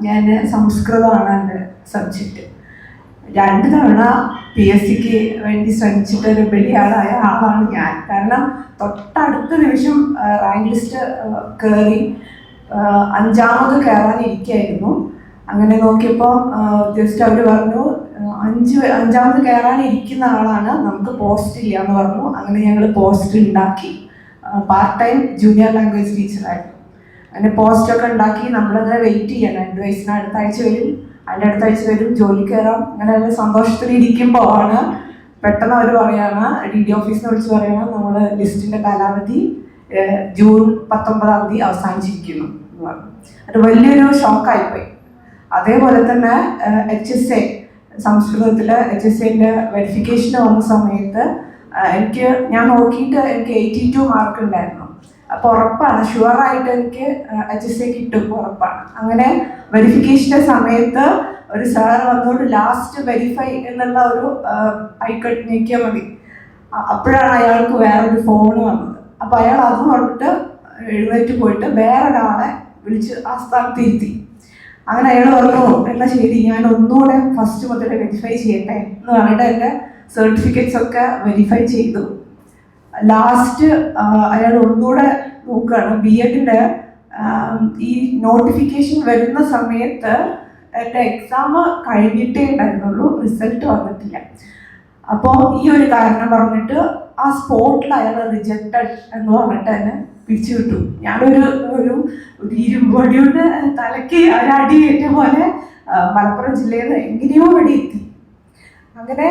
ഞാൻ സംസ്കൃതമാണ് എൻ്റെ സബ്ജക്റ്റ്. 2 തവണ PSCക്ക് വേണ്ടി ശ്രമിച്ചിട്ടൊരു വലിയാളായ ആളാണ് ഞാൻ. കാരണം തൊട്ടടുത്ത നിമിഷം റാങ്ക് ലിസ്റ്റ് കയറി 5ാമത് കയറാനിരിക്കുകയായിരുന്നു. അങ്ങനെ നോക്കിയപ്പോൾ ജസ്റ്റ് അവർ പറഞ്ഞു 5ാമത് കയറാനിരിക്കുന്ന ആളാണ്, നമുക്ക് പോസ്റ്റ് ഇല്ല എന്ന് പറഞ്ഞു. അങ്ങനെ ഞങ്ങൾ പോസ്റ്റ് ഉണ്ടാക്കി. പാർട്ട് ടൈം ജൂനിയർ ലാംഗ്വേജ് ടീച്ചറായിരുന്നു. അങ്ങനെ പോസ്റ്റൊക്കെ ഉണ്ടാക്കി നമ്മളങ്ങനെ വെയിറ്റ് ചെയ്യണം. 2 വയസ്സിന് അടുത്ത ആഴ്ച വരും, അതിൻ്റെ അടുത്ത ആഴ്ച വരും, ജോലി കയറാം. അങ്ങനെ നല്ല സന്തോഷത്തിൽ ഇരിക്കുമ്പോൾ ആണ് പെട്ടെന്ന് അവർ പറയാണ്, DD ഓഫീസിൽ നിന്ന് വിളിച്ച് പറയണം, നമ്മൾ ലിസ്റ്റിൻ്റെ കാലാവധി ജൂൺ 19-ാം തീയതി അവസാനിച്ചിരിക്കുന്നു എന്ന് പറഞ്ഞു. അത് വലിയൊരു ഷോക്കായിപ്പോയി. അതേപോലെ തന്നെ HSA സംസ്കൃതത്തിൽ HSAൻ്റെ വെരിഫിക്കേഷന് വന്ന സമയത്ത് ഞാൻ നോക്കിയിട്ട് എനിക്ക് 82 മാർക്ക് ഉണ്ടായിരുന്നു. അപ്പോൾ ഉറപ്പാണ്, ഷുവറായിട്ട് എനിക്ക് HSA കിട്ടും, ഉറപ്പാണ്. അങ്ങനെ വെരിഫിക്കേഷൻ്റെ സമയത്ത് ഒരു സാർ വന്നോണ്ട് ലാസ്റ്റ് വെരിഫൈ എന്നുള്ള ഒരു ഐക്കൺ ഞെക്കിയാൽ മതി. അപ്പോഴാണ് അയാൾക്ക് വേറൊരു ഫോൺ വന്നത്. അപ്പോൾ അയാൾ അത് പറഞ്ഞിട്ട് എഴുന്നേറ്റ് പോയിട്ട് വേറൊരാളെ വിളിച്ച് ആ സ്ഥാനത്ത് ഇരുത്തി. അങ്ങനെ അയാൾ പറഞ്ഞു, എന്നാൽ ശരി, ഞാൻ ഒന്നുകൂടെ ഫസ്റ്റ് മുതൽ വെരിഫൈ ചെയ്യട്ടെ എന്ന് പറഞ്ഞിട്ട് എൻ്റെ സർട്ടിഫിക്കറ്റ്സ് ഒക്കെ വെരിഫൈ ചെയ്തു. ലാസ്റ്റ് അയാൾ ഒന്നുകൂടെ നോക്കുകയാണ്. BEdൻ്റെ ഈ നോട്ടിഫിക്കേഷൻ വരുന്ന സമയത്ത് എൻ്റെ എക്സാം കഴിഞ്ഞിട്ടേ ഉണ്ടായിരുന്നുള്ളൂ, റിസൾട്ട് വന്നിട്ടില്ല. അപ്പോൾ ഈ ഒരു കാരണം പറഞ്ഞിട്ട് ആ സ്പോട്ടിൽ അയാൾ റിജക്റ്റഡ് എന്ന് പറഞ്ഞിട്ട് തന്നെ പിടിച്ചു വിട്ടു. ഞാനൊരു ഇരുമ്പടി കൊണ്ട് തലയ്ക്ക് ഒരടി ഏറ്റ പോലെ മലപ്പുറം ജില്ലയിൽ നിന്ന് എങ്ങനെയോ ഇവിടെ എത്തി. അങ്ങനെ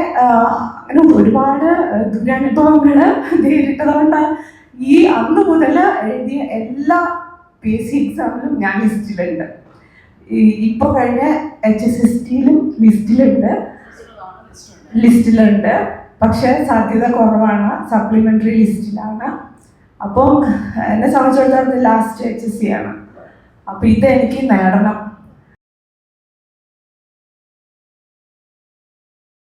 ഒരുപാട് ദുരനുഭവങ്ങൾ നേരിട്ടതുകൊണ്ട് ഈ അന്ന് മുതൽ എഴുതിയ എല്ലാ PSC എക്സാമിലും ഞാൻ ലിസ്റ്റിലുണ്ട്. ഇപ്പോൾ കഴിഞ്ഞ HSSTയിലും ലിസ്റ്റിലുണ്ട്. പക്ഷെ സാധ്യത കുറവാണ്, സപ്ലിമെൻ്ററി ലിസ്റ്റിലാണ്. അപ്പോൾ എന്നെ സംബന്ധിച്ചിടത്തോളം ലാസ്റ്റ് HSC ആണ്. അപ്പോൾ ഇതെനിക്ക് നേടണം.